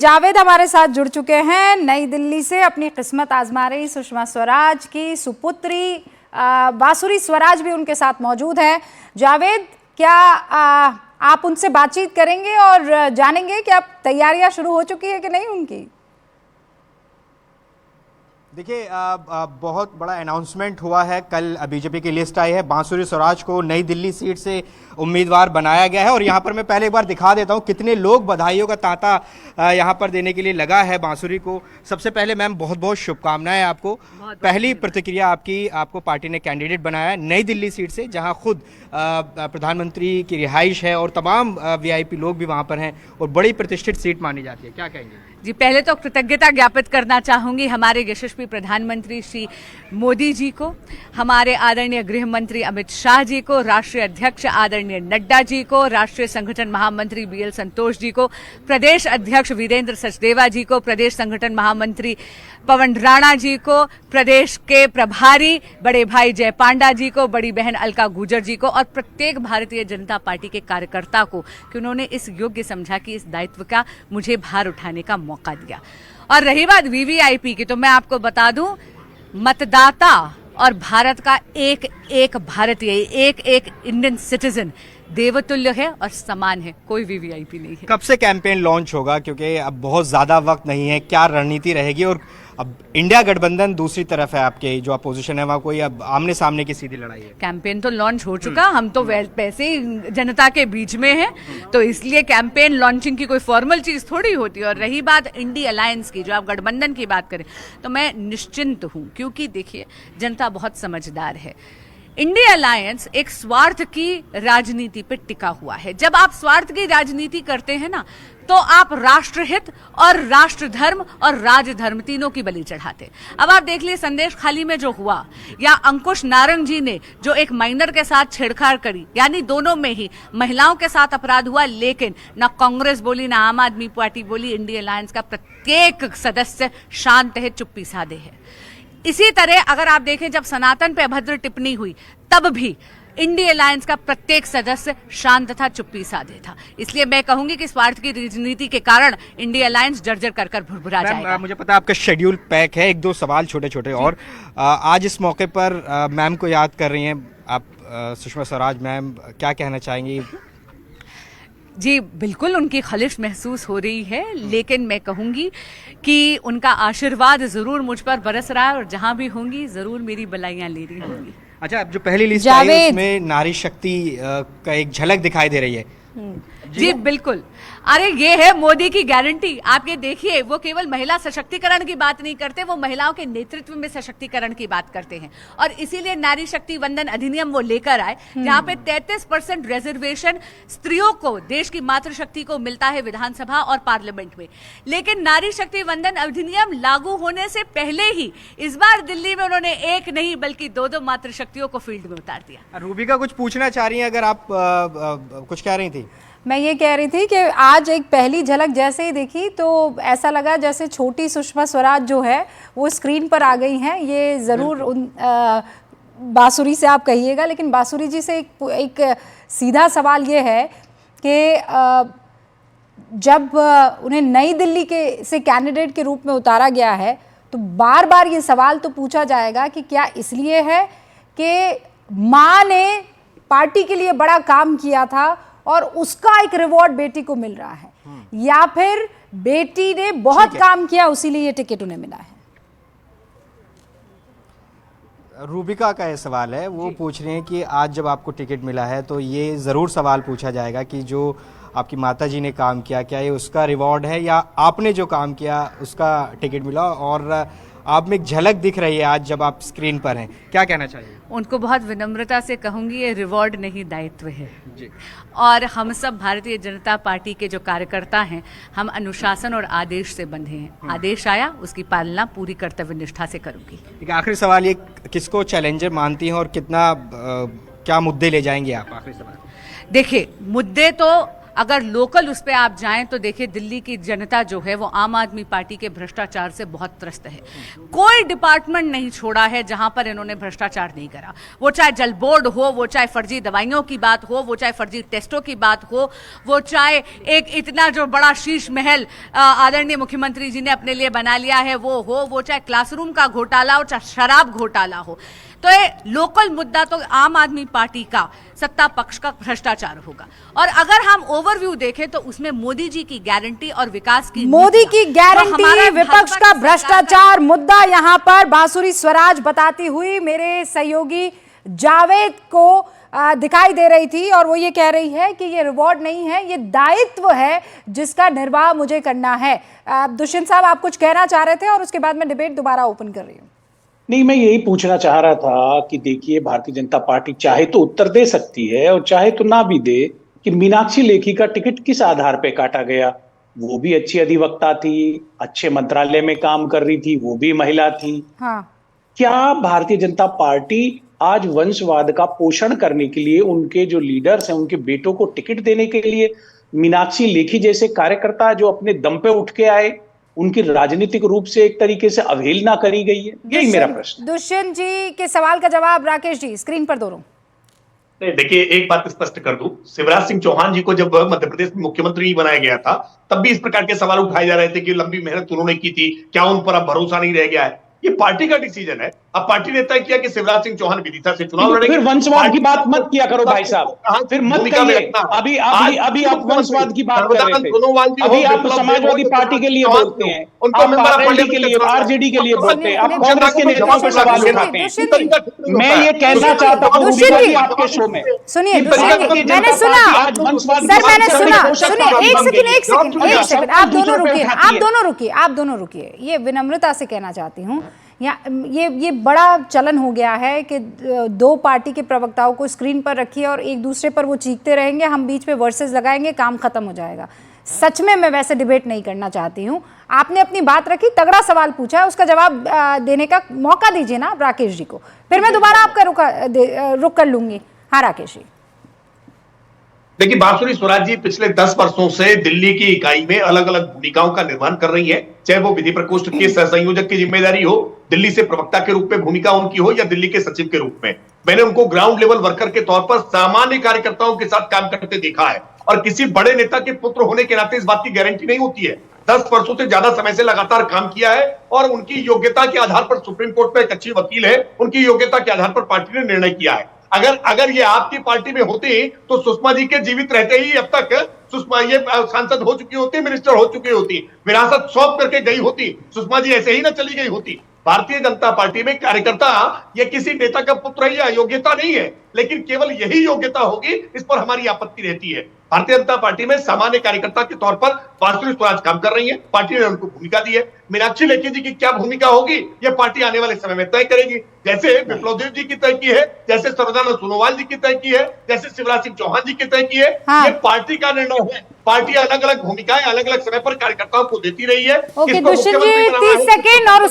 जावेद हमारे साथ जुड़ चुके हैं नई दिल्ली से। अपनी किस्मत आजमा रही सुषमा स्वराज की सुपुत्री बांसुरी स्वराज भी उनके साथ मौजूद है। जावेद, क्या आप उनसे बातचीत करेंगे और जानेंगे कि अब तैयारियां शुरू हो चुकी है कि नहीं उनकी? देखिए, बहुत बड़ा अनाउंसमेंट हुआ है। कल बीजेपी की लिस्ट आई है। बांसुरी स्वराज को नई दिल्ली सीट से उम्मीदवार बनाया गया है और यहाँ पर मैं पहले एक बार दिखा देता हूँ कितने लोग बधाइयों का तांता यहाँ पर देने के लिए लगा है बांसुरी को। सबसे पहले मैम बहुत बहुत शुभकामनाएं आपको। पहली प्रतिक्रिया आपको पार्टी ने कैंडिडेट बनाया है नई दिल्ली सीट से, जहाँ खुद प्रधानमंत्री की रिहाइश है और तमाम वीआईपी लोग भी वहाँ पर हैं और बड़ी प्रतिष्ठित सीट मानी जाती है। क्या कहेंगे? जी, पहले तो कृतज्ञता ज्ञापित करना चाहूंगी हमारे यशस्वी प्रधानमंत्री श्री मोदी जी को, हमारे आदरणीय गृह मंत्री अमित शाह जी को, राष्ट्रीय अध्यक्ष आदरणीय नड्डा जी को, राष्ट्रीय संगठन महामंत्री बीएल संतोष जी को, प्रदेश अध्यक्ष वीरेंद्र सचदेवा जी को, प्रदेश संगठन महामंत्री पवन राणा जी को, प्रदेश के प्रभारी बड़े भाई जय पांडा जी को, बड़ी बहन अलका गुर्जर जी को और प्रत्येक भारतीय जनता पार्टी के कार्यकर्ता को कि उन्होंने इस योग्य समझा कि इस दायित्व का मुझे भार उठाने का मौका दिया। और रही बात वीवीआईपी की, तो मैं आपको बता दूं, मतदाता और भारत का एक एक भारतीय, एक एक इंडियन सिटीजन देवतुल्य है और समान है, कोई वीवीआईपी नहीं है। कब से कैंपेन लॉन्च होगा, क्योंकि अब बहुत ज्यादा वक्त नहीं है, क्या रणनीति रहेगी? और अब इंडिया गठबंधन दूसरी तरफ है, आपके जो अपोजिशन है वहाँ कोई अब आमने सामने की सीधी लड़ाई है। कैंपेन तो लॉन्च हो चुका, हम तो वैसे ही जनता के बीच में हैं, तो इसलिए कैंपेन लॉन्चिंग की कोई फॉर्मल चीज थोड़ी होती है। और रही बात इंडिया अलायंस की, जो आप गठबंधन की बात करें, तो मैं निश्चिंत हूं, क्योंकि देखिए जनता बहुत समझदार है। इंडिया अलायंस एक स्वार्थ की राजनीति पर टिका हुआ है। जब आप स्वार्थ की राजनीति करते हैं ना, तो आप राष्ट्रहित और राष्ट्र धर्म और राजधर्म तीनों की बलि चढ़ाते। अब आप देख लीजिए संदेश खाली में जो हुआ, या अंकुश नारंग जी ने जो एक माइनर के साथ छेड़छाड़ करी, यानी दोनों में ही महिलाओं के साथ अपराध हुआ, लेकिन ना कांग्रेस बोली ना आम आदमी पार्टी बोली। इंडिया अलायंस का प्रत्येक सदस्य शांत है, चुप्पी साधे है। इसी तरह अगर आप देखें, जब सनातन पे अभद्र टिप्पणी हुई तब भी इंडिया अलायंस का प्रत्येक सदस्य शांत था, चुप्पी साधे था। इसलिए मैं कहूंगी कि स्वार्थ की राजनीति के कारण इंडिया अलायंस जर्जर कर भुरभुरा जाएगा। मुझे पता है आपका शेड्यूल पैक है, एक दो सवाल छोटे छोटे और आज इस मौके पर मैम को याद कर रही हैं आप, सुषमा स्वराज मैम, क्या कहना चाहेंगी? जी बिल्कुल, उनकी खलिश महसूस हो रही है, लेकिन मैं कहूंगी कि उनका आशीर्वाद जरूर मुझ पर बरस रहा है और जहां भी होंगी जरूर मेरी बलाइयां ले रही होंगी। अच्छा, जो पहली लिस्ट आई है उसमें नारी शक्ति का एक झलक दिखाई दे रही है। जी बिल्कुल, अरे ये है मोदी की गारंटी। आप ये देखिए, वो केवल महिला सशक्तिकरण की बात नहीं करते, वो महिलाओं के नेतृत्व में सशक्तिकरण की बात करते हैं। और इसीलिए नारी शक्ति वंदन अधिनियम वो लेकर आए, जहां पे 33% रिजर्वेशन स्त्रियों को, देश की मातृशक्ति को मिलता है विधानसभा और पार्लियामेंट में। लेकिन नारी शक्ति वंदन अधिनियम लागू होने से पहले ही इस बार दिल्ली में उन्होंने एक नहीं बल्कि दो मातृशक्तियों को फील्ड में उतार दिया। रूबिका कुछ पूछना चाह रही हैं, अगर आप कुछ कह रही थी? मैं ये कह रही थी कि आज एक पहली झलक जैसे ही देखी तो ऐसा लगा जैसे छोटी सुषमा स्वराज जो है वो स्क्रीन पर आ गई हैं। ये ज़रूर उन बांसुरी से आप कहिएगा, लेकिन बांसुरी जी से एक सीधा सवाल ये है कि जब उन्हें नई दिल्ली से कैंडिडेट के रूप में उतारा गया है, तो बार बार ये सवाल तो पूछा जाएगा कि क्या इसलिए है कि माँ ने पार्टी के लिए बड़ा काम किया था और उसका एक रिवॉर्ड बेटी को मिल रहा है, या फिर बेटी ने बहुत काम किया उसीलिए ये टिकट उन्हें मिला है? रूबिका का ये सवाल है, वो पूछ रही हैं कि आज जब आपको टिकट मिला है तो ये ज़रूर सवाल पूछा जाएगा कि जो आपकी माताजी ने काम किया, क्या ये उसका रिवॉर्ड है या आपने जो काम किया उसका टिकट मिला? और आप में एक झलक दिख रही है आज जब आप स्क्रीन पर हैं, क्या कहना चाहिए? उनको बहुत विनम्रता से कहूंगी, ये रिवॉर्ड नहीं दायित्व है जी। और हम सब भारतीय जनता पार्टी के जो कार्यकर्ता हैं, हम अनुशासन और आदेश से बंधे हैं। आदेश आया, उसकी पालना पूरी कर्तव्य निष्ठा से करूंगी। एक आखिरी सवाल, ये किसको चैलेंजर मानती हैं और कितना क्या मुद्दे ले जाएंगे आप? आखिरी सवाल। देखिए, मुद्दे तो अगर लोकल उस पे आप जाएं तो देखिए दिल्ली की जनता जो है वो आम आदमी पार्टी के भ्रष्टाचार से बहुत त्रस्त है। कोई डिपार्टमेंट नहीं छोड़ा है जहां पर इन्होंने भ्रष्टाचार नहीं करा, वो चाहे जल बोर्ड हो, वो चाहे फर्जी दवाइयों की बात हो, वो चाहे फर्जी टेस्टों की बात हो, वो चाहे एक इतना जो बड़ा शीश महल आदरणीय मुख्यमंत्री जी ने अपने लिए बना लिया है वो हो, वो चाहे क्लासरूम का घोटाला हो, चाहे शराब घोटाला हो। तो ये लोकल मुद्दा तो आम आदमी पार्टी का सत्ता पक्ष का भ्रष्टाचार होगा। और अगर हम ओवरव्यू देखें तो उसमें मोदी जी की गारंटी और विकास की मोदी की गारंटी, हमारा विपक्ष का भ्रष्टाचार मुद्दा यहां पर बांसुरी स्वराज बताती हुई मेरे सहयोगी जावेद को दिखाई दे रही थी, और वो ये कह रही है कि ये रिवॉर्ड नहीं है, ये दायित्व है जिसका निर्वाह मुझे करना है। दुष्यंत साहब, आप कुछ कहना चाह रहे थे और उसके बाद मैं डिबेट दोबारा ओपन कर रही हूँ। नहीं, मैं यही पूछना चाह रहा था कि देखिए, भारतीय जनता पार्टी चाहे तो उत्तर दे सकती है और चाहे तो ना भी दे कि मीनाक्षी लेखी का टिकट किस आधार पे काटा गया। वो भी अच्छी अधिवक्ता थी, अच्छे मंत्रालय में काम कर रही थी, वो भी महिला थी। हाँ। क्या भारतीय जनता पार्टी आज वंशवाद का पोषण करने के लिए, उनके जो लीडर्स हैं उनके बेटों को टिकट देने के लिए मीनाक्षी लेखी जैसे कार्यकर्ता जो अपने दम पे उठ के आए, उनकी राजनीतिक रूप से एक तरीके से अवहेलना करी गई है? यही मेरा प्रश्न। दुष्यंत जी के सवाल का जवाब राकेश जी स्क्रीन पर दोनों। देखिए, एक बात स्पष्ट कर दूं, शिवराज सिंह चौहान जी को जब मध्य प्रदेश में मुख्यमंत्री बनाया गया था तब भी इस प्रकार के सवाल उठाए जा रहे थे कि लंबी मेहनत उन्होंने की थी, क्या उन पर अब भरोसा नहीं रह गया है। ये पार्टी का डिसीजन है। अब पार्टी ने तय किया कि शिवराज सिंह चौहान विदिशा से चुनाव लड़ेंगे। फिर वंशवाद की बात मत किया करो भाई साहब, फिर मत कहिए। अभी आप वंशवाद की बात कर रहे थे, अभी आप समाजवादी पार्टी के लिए बोलते हैं, आप पार्टी के लिए, आरजेडी के लिए बोलते हैं, आप कांग्रेस के नेताओं पर सवाल उठाते हैं। मैं ये कहना चाहता हूँ आपके शो में, सुनिए, मैंने सुना सर, मैंने सुना, सुनिए एक सेकंड, आप दोनों रुकिए। ये विनम्रता से कहना चाहती हूँ, ये बड़ा चलन हो गया है कि दो पार्टी के प्रवक्ताओं को स्क्रीन पर रखिए और एक दूसरे पर वो चीखते रहेंगे, हम बीच में वर्सेस लगाएंगे, काम खत्म हो जाएगा। सच में मैं वैसे डिबेट नहीं करना चाहती हूँ। आपने अपनी बात रखी, तगड़ा सवाल पूछा है, उसका जवाब देने का मौका दीजिए ना राकेश जी को, फिर मैं दोबारा आपका रुक कर लूंगी। हाँ राकेश जी। देखिए, बांसुरी स्वराज जी पिछले 10 वर्षों से दिल्ली की इकाई में अलग अलग भूमिकाओं का निर्माण कर रही है, चाहे वो विधि प्रकोष्ठ के सह संयोजक की जिम्मेदारी हो, दिल्ली से प्रवक्ता के रूप में भूमिका उनकी हो, या दिल्ली के सचिव के रूप में। मैंने उनको ग्राउंड लेवल वर्कर के तौर पर सामान्य कार्यकर्ताओं के साथ काम करते देखा है, और किसी बड़े नेता के पुत्र होने के नाते इस बात की गारंटी नहीं होती है। 10 वर्षों से ज्यादा समय से लगातार काम किया है, और उनकी योग्यता के आधार पर सुप्रीम कोर्ट में एक अच्छी वकील है, उनकी योग्यता के आधार पर पार्टी ने निर्णय किया है। अगर ये आपकी पार्टी में होती तो सुषमा जी के जीवित रहते ही अब तक सुषमा ये सांसद हो चुकी होती, मिनिस्टर हो चुकी होती, विरासत सौंप करके गई होती। सुषमा जी ऐसे ही ना चली गई होती। भारतीय जनता पार्टी में कार्यकर्ता ये किसी नेता का पुत्र है या योग्यता नहीं है, लेकिन केवल यही योग्यता होगी, इस पर हमारी आपत्ति रहती है। भारतीय जनता पार्टी में सामान्य कार्यकर्ता के तौर पर बांसुरी स्वराज काम कर रही है, पार्टी ने उनको भूमिका दी है। मीनाक्षी लेखी जी की क्या भूमिका होगी, ये पार्टी आने वाले समय में तय करेगी। जैसे विप्लव देव जी की तय की है, जैसे सर्वदानंद सोनोवाल जी की तय की है, जैसे शिवराज सिंह चौहान जी की तय की है। हाँ। ये पार्टी का निर्णय है। पार्टी अलग अलग भूमिकाएं अलग अलग समय पर कार्यकर्ताओं को देती रही है। ओके दुष्यंत जी, 30 सेकेंड और